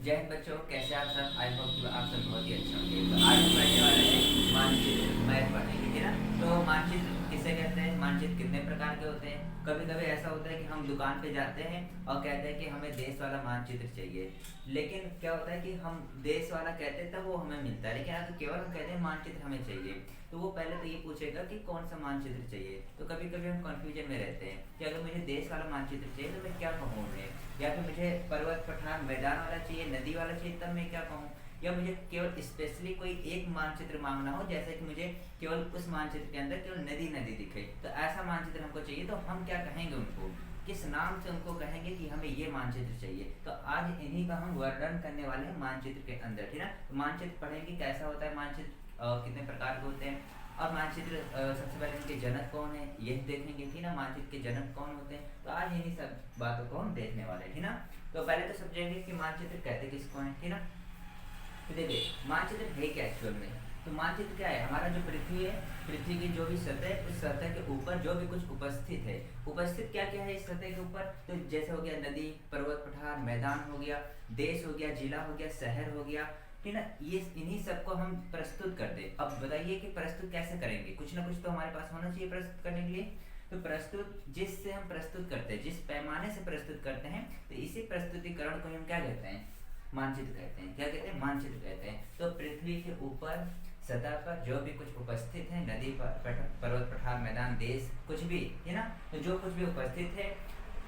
जय हिंद बच्चों, कैसे आप सब? आई होप कि आप सब बहुत ही अच्छे होंगे। तो आज हम पढ़ने वाले हैं मानचित्र मैप पढ़ेंगे, ठीक है ना। तो मानचित्र किसे कहते हैं, मानचित्र कितने प्रकार के होते हैं। कभी कभी ऐसा होता है कि हम दुकान पे जाते हैं और कहते हैं कि हमें देश वाला मानचित्र चाहिए, लेकिन क्या होता है कि हम देश वाला कहते हैं तब वो हमें मिलता है, लेकिन अगर केवल हम कहते हैं मानचित्र हमें चाहिए, तो वो पहले तो ये पूछेगा कि कौन सा मानचित्र चाहिए। तो कभी कभी हम कंफ्यूजन में रहते हैं कि अगर मुझे देश वाला मानचित्र चाहिए तो मैं क्या कहूँ उन्हें, या फिर मुझे पर्वत पठार मैदान वाला चाहिए, नदी वाला चाहिए, तब मैं क्या कहूँ, या मुझे केवल स्पेशली कोई एक मानचित्र मांगना हो, जैसे कि मुझे केवल उस मानचित्र के अंदर केवल नदी नदी दिखे, तो ऐसा मानचित्र हमको चाहिए, तो हम क्या कहेंगे उनको, किस नाम से उनको कहेंगे कि हमें ये मानचित्र चाहिए। तो आज इन्हीं का हम वर्णन करने वाले हैं मानचित्र के अंदर, ठीक है। तो मानचित्र पढ़ेंगे कैसा होता है मानचित्र, कितने प्रकार के होते हैं, और मानचित्र सबसे पहले इनके जनक कौन है ये देखेंगे, ठीक ना। मानचित्र के जनक कौन होते हैं, तो आज इन्हीं सब बातों को हम देखने वाले हैं, ठीक ना। तो पहले तो समझेंगे कि मानचित्र कहते किसको हैं, ठीक ना। तो देखिए मानचित्र है क्या एक्चुअल में। तो मानचित्र क्या है, हमारा जो पृथ्वी है, पृथ्वी की जो भी सतह है, उस सतह के ऊपर जो भी कुछ उपस्थित है, उपस्थित क्या क्या है इस सतह के ऊपर, तो जैसे हो गया नदी, पर्वत पठार, मैदान हो गया, देश हो गया, जिला हो गया, शहर हो गया, ठीक ना। ये इन्हीं सबको हम प्रस्तुत कर दे। अब बताइए कि प्रस्तुत कैसे करेंगे, कुछ ना कुछ तो हमारे पास होना चाहिए प्रस्तुत करने के लिए। तो प्रस्तुत जिससे हम प्रस्तुत करते हैं, जिस पैमाने से प्रस्तुत करते हैं, तो इसी प्रस्तुतिकरण को हम क्या कहते हैं, मानचित्र कहते हैं। क्या कहते हैं, मानचित्र कहते हैं। तो पृथ्वी के ऊपर सतह पर जो भी कुछ उपस्थित है, नदी, पर्वत पठार, मैदान, देश, कुछ भी, है ना, तो जो कुछ भी उपस्थित है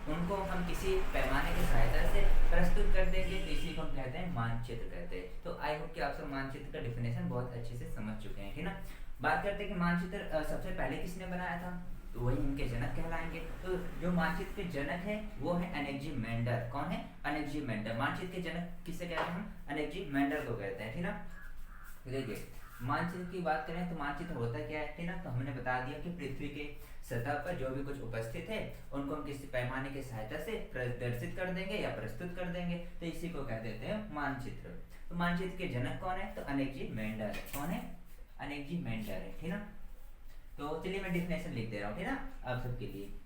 उनको हम किसी पैमाने की सहायता से प्रस्तुत कर देंगे, तो इसी को हम कहते हैं मानचित्र कहते हैं। तो आई होप कि आप सब मानचित्र का डिफिनेशन बहुत अच्छे से समझ चुके हैं, ठीक ना। बात करते हैं कि मानचित्र सबसे पहले किसने बनाया था, तो वही इनके जनक कहलाएंगे। तो जो मानचित्र के जनक है वो है अनेक्जिमेंडर। कौन है, अनेक्जिमेंडर। मानचित्र के जनक किसे कहते हैं हम, अनेक्जिमेंडर को कहते हैं, ठीक ना। देखिए मानचित्र की बात करें तो मानचित्र होता क्या है, ठीक ना। तो हमने बता दिया कि पृथ्वी के सतह पर जो भी कुछ उपस्थित है उनको हम किसी पैमाने की सहायता से प्रदर्शित कर देंगे या प्रस्तुत कर देंगे, तो इसी को कह देते हैं मानचित्र। तो मानचित्र के जनक कौन है, तो अनेक्जिमेंडर। कौन है, अनेक्जिमेंडर है, ठीक ना। तो चलिए मैं डिफिनेशन लिख दे रहा हूँ, ठीक ना, आप सबके लिए।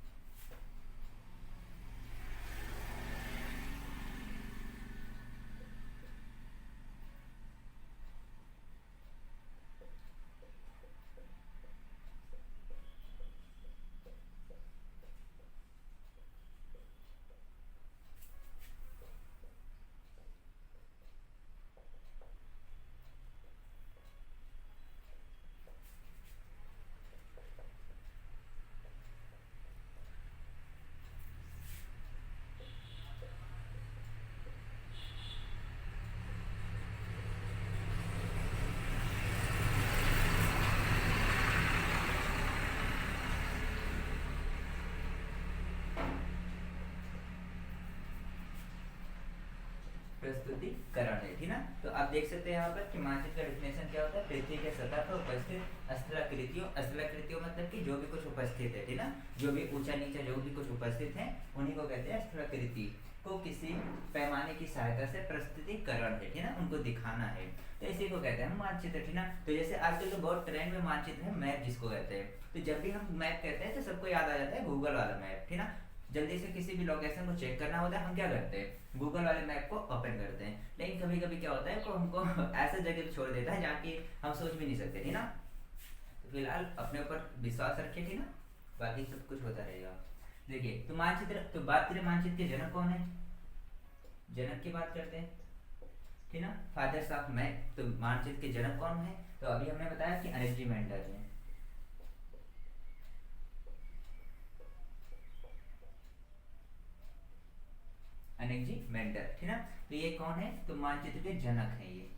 प्रस्तुतिकरण है, ठीक ना। तो आप देख सकते हैं यहाँ पर कि मानचित्र का डिफिनेशन क्या होता है, पृथ्वी के सतह पर उपस्थित स्थलाकृतियों, स्थलाकृतियों मतलब कि जो भी कुछ उपस्थित है, ठीक ना, जो भी ऊंचा नीचा जो भी कुछ उपस्थित है उन्हीं को कहते हैं स्थलाकृति, को किसी पैमाने की सहायता से प्रस्तुतिकरण है, ठीक ना, उनको दिखाना है, तो इसी को कहते हैं मानचित्र, ठीक ना। तो जैसे आजकल तो बहुत ट्रेंड में मानचित्र है, मैप जिसको कहते हैं। तो जब भी हम मैप कहते हैं तो सबको याद आ जाता है गूगल वाला मैप, ठीक ना। जल्दी से किसी भी लोकेशन को चेक करना होता है, हम क्या करते हैं, गूगल वाले मैप को ओपन करते हैं। लेकिन कभी कभी क्या होता है कि हमको ऐसे जगह छोड़ देता है जहाँ की हम सोच भी नहीं सकते, ठीक ना। तो फिलहाल अपने ऊपर विश्वास रखिए, ठीक ना, बाकी सब कुछ होता रहेगा। देखिए तो मानचित्र, तो बात करें मानचित्र के जनक कौन है, जनक की बात करते हैं, ठीक ना, फादर्स ऑफ मैप। तो मानचित्र के जनक कौन है, तो अभी हमने बताया कि अनेक्जिमेंडर है, अनेक्जिमेंडर, ठीक ना। तो ये कौन है, तो मानचित्र के जनक है ये।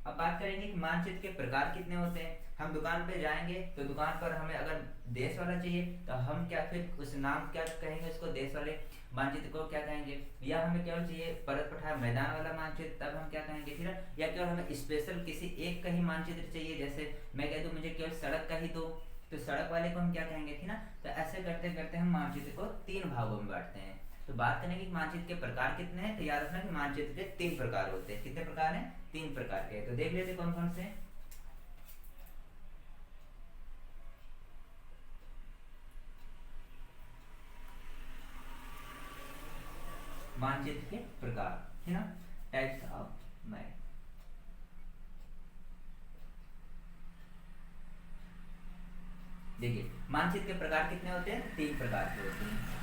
अब बात करेंगे कि मानचित्र के प्रकार कितने होते हैं। हम दुकान पे जाएंगे तो दुकान पर हमें अगर देश वाला चाहिए तो हम क्या फिर उस नाम क्या कहेंगे, उसको देश वाले मानचित्र को क्या कहेंगे, या हमें केवल चाहिए पर्वत पठार मैदान वाला मानचित्र, तब हम क्या कहेंगे, ठीक है। या केवल हमें स्पेशल किसी एक का ही मानचित्र चाहिए, जैसे मैं कह दूं मुझे केवल सड़क का ही दो, तो सड़क वाले को हम क्या कहेंगे, ठीक ना। तो ऐसे करते करते हम मानचित्र को 3 भागों में बांटते हैं। तो बात करेंगे कि मानचित्र के प्रकार कितने हैं, तो याद रखना कि मानचित्र के 3 प्रकार होते हैं। कितने प्रकार हैं, 3 प्रकार के। तो देख लेते कौन कौन से। मानचित्र के प्रकार, है ना। Types of map. देखिए मानचित्र के प्रकार कितने होते हैं, 3 प्रकार के होते हैं।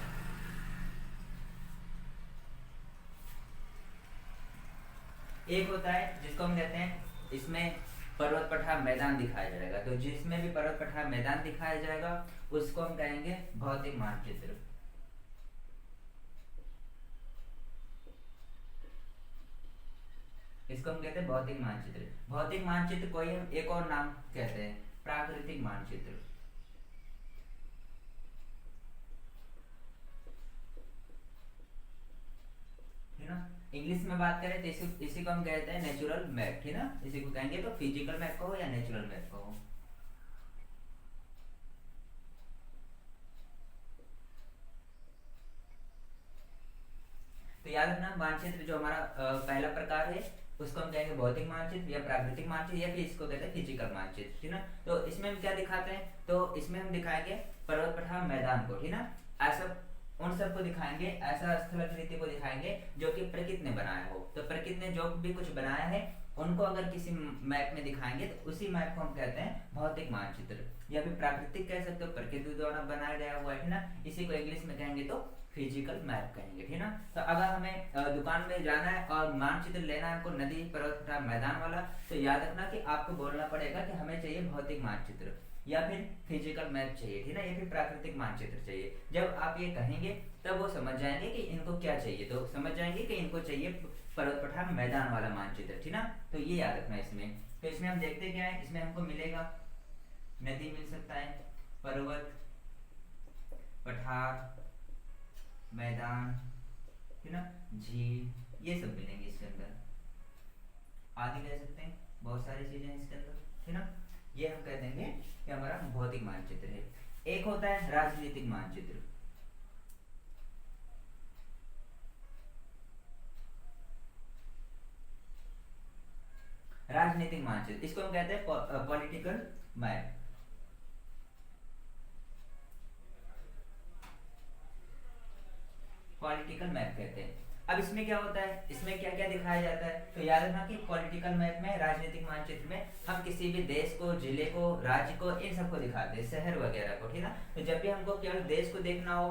एक होता है जिसको हम कहते हैं, इसमें पर्वत पठार मैदान दिखाया जाएगा, तो जिसमें भी पर्वत पठार मैदान दिखाया जाएगा उसको हम कहेंगे भौतिक मानचित्र। इसको हम कहते हैं भौतिक मानचित्र। भौतिक मानचित्र को ही हम एक और नाम कहते हैं प्राकृतिक मानचित्र। है ना, इंग्लिश में बात करें तो इसी को हम कहते हैं नेचुरल मैप, है ना, इसी को कहेंगे तो फिजिकल मैप कहो या नेचुरल मैप कहो। तो याद रखना मानचित्र जो हमारा पहला प्रकार है उसको हम कहेंगे भौतिक मानचित्र या प्राकृतिक मानचित्र या फिर इसको कहते हैं फिजिकल मानचित्र, ठीक ना। तो इसमें हम क्या दिखाते हैं, तो इसमें हम दिखाएंगे पर्वत पठार मैदान को, ठीक ना, ऐसा उन सबको दिखाएंगे, ऐसा स्थलाकृति को दिखाएंगे जो कि प्रकृति ने बनाया हो। तो प्रकृति ने जो भी कुछ बनाया है उनको अगर किसी मैप में दिखाएंगे तो उसी मैप को हम कहते हैं भौतिक मानचित्र या फिर प्राकृतिक कह सकते हो, प्रकृति द्वारा बनाया गया हुआ है ना, इसी को इंग्लिश में कहेंगे तो फिजिकल मैप कहेंगे, ठीक ना। तो अगर हमें दुकान में जाना है और मानचित्र लेना है हमको नदी पर्वत पठार मैदान वाला, तो याद रखना कि आपको बोलना पड़ेगा कि हमें चाहिए भौतिक मानचित्र या फिर फिजिकल मैप चाहिए, ठीक ना, या फिर प्राकृतिक मानचित्र चाहिए। जब आप ये कहेंगे तब वो समझ जाएंगे कि इनको क्या चाहिए, तो समझ जाएंगे कि इनको चाहिए पर्वत पठार मैदान वाला मानचित्र, ठीक ना। तो ये याद रखना इसमें। तो इसमें हम देखते क्या है, इसमें हमको मिलेगा नदी मिल सकता है, पर्वत पठार मैदान, ठीक ना, झील, ये सब मिलेंगे इसके अंदर, आदि कह सकते हैं, बहुत सारी चीजें इसके अंदर, ठीक ना। ये हम कह देंगे कि हमारा भौतिक मानचित्र है। एक होता है राजनीतिक मानचित्र। राजनीतिक मानचित्र इसको हम कहते हैं पॉलिटिकल मैप। पॉलिटिकल मैप कहते हैं। अब इसमें क्या होता है, इसमें क्या क्या दिखाया जाता है, तो याद रखना कि पॉलिटिकल मैप में, राजनीतिक मानचित्र में हम किसी भी देश को, जिले को, राज्य को, इन सबको दिखाते हैं, शहर वगैरह को, ठीक ना। तो जब भी हमको केवल देश को देखना हो,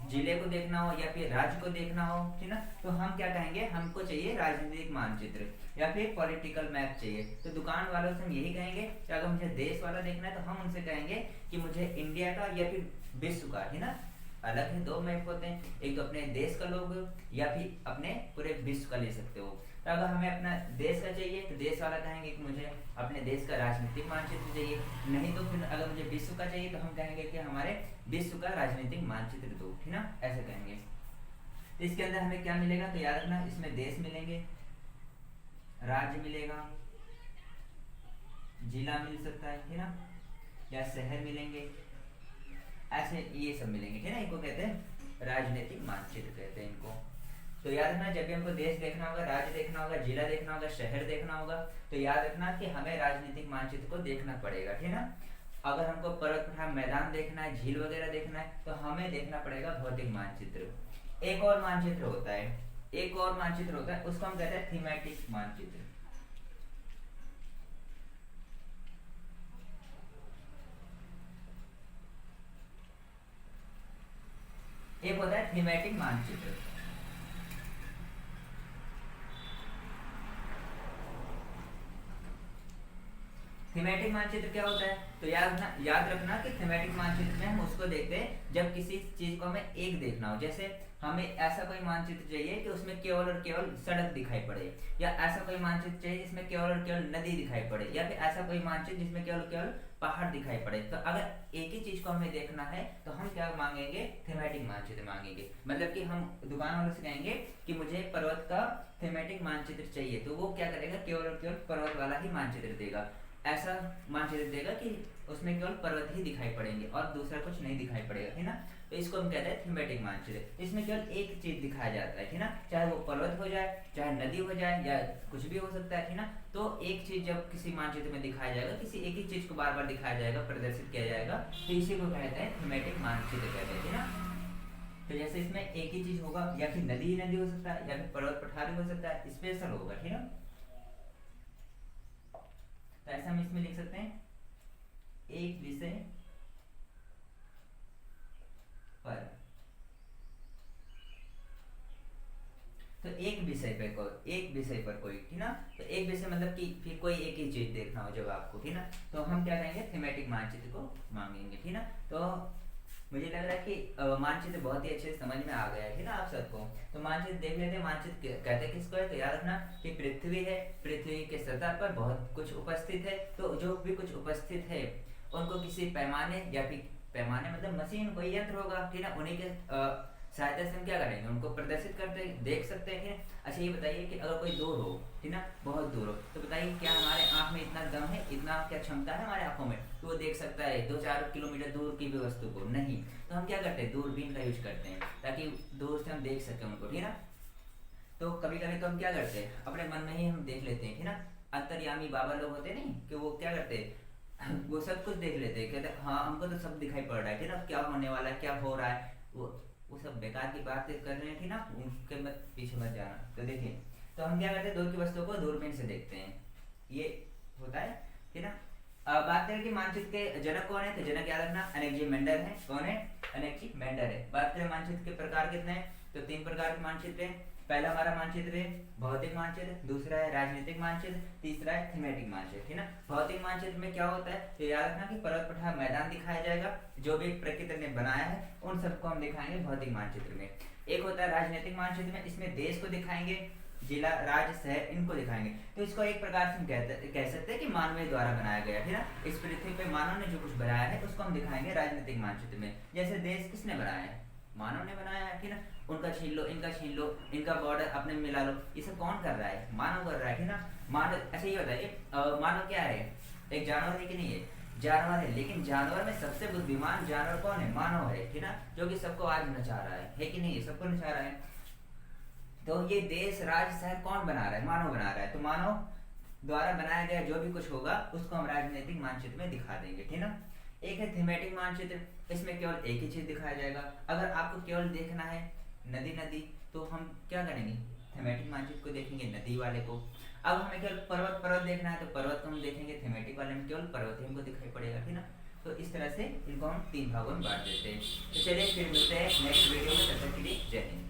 जिले को देखना हो या फिर राज्य को देखना हो, ठीक ना, तो हम क्या कहेंगे, हमको चाहिए राजनीतिक मानचित्र या फिर पॉलिटिकल मैप चाहिए। तो दुकान वालों से हम यही कहेंगे कि अगर मुझे देश वाला देखना है तो हम उनसे कहेंगे कि मुझे इंडिया का या फिर विश्व का, है ना, अलग है, 2 मैप होते हैं, एक तो अपने देश का लोग या फिर अपने पूरे विश्व का ले सकते हो। तो अगर हमें अपना देश का चाहिए तो देश वाला कहेंगे कि मुझे अपने देश का राजनीतिक मानचित्र चाहिए, नहीं तो फिर अगर मुझे विश्व का चाहिए तो हम कहेंगे कि हमारे विश्व का राजनीतिक मानचित्र दो, ठीक ना, ऐसे कहेंगे। तो इसके अंदर हमें क्या मिलेगा, तो याद रखना इसमें देश मिलेंगे, राज्य मिलेगा, जिला मिल सकता है, ठीक ना, या शहर मिलेंगे, ऐसे ये सब मिलेंगे, ठीक है ना। इनको कहते हैं राजनीतिक मानचित्र कहते हैं इनको। तो याद रखना जब भी हमको देश देखना होगा, राज्य देखना होगा, जिला देखना होगा, शहर देखना होगा, तो याद रखना कि हमें राजनीतिक मानचित्र को देखना पड़ेगा, ठीक है ना। अगर हमको पर्वत पठार मैदान देखना है, झील वगैरह देखना है, तो हमें देखना पड़ेगा भौतिक मानचित्र। एक और मानचित्र होता है, एक और मानचित्र होता है, उसको हम कहते हैं थीमेटिक मानचित्र। एक होता है थीमेटिक मानचित्र। थीमेटिक मानचित्र क्या होता है, तो याद रखना कि थीमेटिक मानचित्र में हम उसको देखते हैं जब किसी चीज को हमें एक देखना हो। जैसे हमें ऐसा कोई मानचित्र चाहिए कि उसमें केवल और केवल सड़क दिखाई पड़े, या ऐसा कोई मानचित्र चाहिए जिसमें केवल और केवल नदी दिखाई पड़े, या फिर ऐसा कोई मानचित्र जिसमें केवल केवल पहाड़ दिखाई पड़े। तो अगर एक ही चीज को हमें देखना है तो हम क्या मांगेंगे, थीमेटिक मानचित्र मांगेंगे। मतलब कि हम दुकान वालों से कहेंगे कि मुझे पर्वत का थीमेटिक मानचित्र चाहिए, तो वो क्या करेगा, केवल और केवल पर्वत वाला ही मानचित्र देगा। ऐसा मानचित्र देगा कि उसमें केवल पर्वत ही दिखाई पड़ेंगे और दूसरा कुछ नहीं दिखाई पड़ेगा, है ना। तो इसको हम कहते हैं थीमेटिक मानचित्र। इसमें केवल एक चीज दिखाया जाता है ना, चाहे वो पर्वत हो जाए, चाहे नदी हो जाए, या कुछ भी हो सकता है ना। तो एक चीज जब किसी मानचित्र में दिखाया जाएगा, किसी एक ही चीज को बार बार दिखाया जाएगा, प्रदर्शित किया जाएगा, तो इसी को कहते हैं थीमेटिक मानचित्र कहते हैं ना। तो जैसे इसमें एक ही चीज होगा होगा, या फिर नदी ही नदी हो सकता है, या फिर पर्वत पठारी हो सकता है, स्पेशल होगा, ठीक है। तो ऐसा हम इसमें लिख सकते हैं, एक विषय पर। तो एक विषय पे कोई, एक विषय पर कोई, ठीक ना। तो एक विषय मतलब कि फिर कोई एक ही चीज देखना हो जब आपको, ठीक ना, तो हम क्या कहेंगे, थीमेटिक मानचित्र को मांगेंगे, ठीक ना। तो मुझे लग रहा है कि मानचित्र बहुत ही अच्छे से समझ में आ गया है, ठीक ना आप सबको। तो मानचित्र देख लेते हैं। मानचित्र कहते किसको है, तो याद रखना कि पृथ्वी है, पृथ्वी के सतह पर बहुत कुछ उपस्थित है, तो जो भी कुछ उपस्थित है उनको किसी पैमाने, या फिर पैमाने मतलब मशीन, कोई यंत्र होगा, ठीक ना, उन्हीं के सहायता से हम क्या करेंगे, उनको प्रदर्शित करते देख सकते हैं। अच्छा ये बताइए कि अगर कोई दूर हो, ठीक ना, बहुत दूर हो, तो बताइए क्या हमारे आंख में इतना दम है, इतना क्या क्षमता है हमारे आंखों में, तो वो देख सकता है 2-4 किलोमीटर दूर की भी वस्तु को? नहीं। तो हम क्या करते हैं, दूरबीन का यूज करते हैं, ताकि दूर से हम देख सकें उनको, ठीक ना। तो कभी कभी तो हम क्या करते हैं, अपने मन में ही हम देख लेते हैं, ठीक ना। अंतर्यामी बाबा लोग होते नहीं, कि वो क्या करते हैं, वो सब कुछ देख लेते हैं, कहते हाँ हमको तो सब दिखाई पड़ रहा है, ठीक ना, क्या होने वाला है, क्या हो रहा है, वो सब बेकार की बातें कर रहे हैं, ठीक ना, उनके मत पीछे मत जाना। तो देखिए, तो हम क्या करते हैं, दूर की वस्तुओं को दूरबीन से देखते हैं, ये होता है, ठीक ना। अब बात करें कि मानचित्र के जनक कौन है, तो जनक याद रखना अलेक्जेंडर है। कौन है, अलेक्जेंडर है। बात करें मानचित्र के प्रकार कितने हैं, तो 3 प्रकार के मानचित्र हैं। पहला हमारा मानचित्र है भौतिक मानचित्र, दूसरा है राजनीतिक मानचित्र, तीसरा है थीमेटिक मानचित्र, ठीक ना। भौतिक मानचित्र में क्या होता है, तो याद रखना कि पर्वत पठार मैदान दिखाया जाएगा, जो भी प्रकृति ने बनाया है उन सबको हम दिखाएंगे भौतिक मानचित्र में। एक होता है राजनीतिक मानचित्र में, इसमें देश को दिखाएंगे, जिला, राज्य, शहर, इनको दिखाएंगे। तो इसको एक प्रकार से हम कह सकते हैं कि मानव द्वारा बनाया गया, ठीक ना। इस पृथ्वी पे मानव ने जो कुछ बनाया है उसको हम दिखाएंगे राजनीतिक मानचित्र में। जैसे देश किसने बनाया है, मानव ने बनाया है, ठीक ना। उनका छीन लो, इनका छीन लो, इनका बॉर्डर अपने में मिला लो, ये सब कौन कर रहा है, मानव कर रहा है, ठीक ना। मानव, अच्छा ये बताइए मानव क्या है, एक जानवर है कि नहीं है, जानवर है, लेकिन जानवर में सबसे बुद्धिमान जानवर कौन है, मानव है, ठीक ना, जो कि सबको आज नचा रहा है कि नहीं है, सबको नचा रहा है। तो ये देश, राज्य, शहर कौन बना रहा है, मानव बना रहा है। तो मानव द्वारा बनाया गया जो भी कुछ होगा उसको हम राजनीतिक मानचित्र में दिखा देंगे, ठीक ना। एक है थीमेटिक मानचित्र, इसमें केवल एक ही चीज दिखाया जाएगा। अगर आपको केवल देखना है नदी नदी, तो हम क्या करेंगे, थीमेटिक मानचित्र को देखेंगे, नदी वाले को। अब हमें केवल पर्वत पर्वत देखना है, तो पर्वत को हम देखेंगे, थीमेटिक वाले में केवल पर्वत ही हमको दिखाई पड़ेगा, ठीक ना। तो इस तरह से इनको हम 3 भागों में बांट देते हैं। तो चलिए फिर मिलते हैं नेक्स्ट वीडियो में, तब तक के लिए जय हिंद।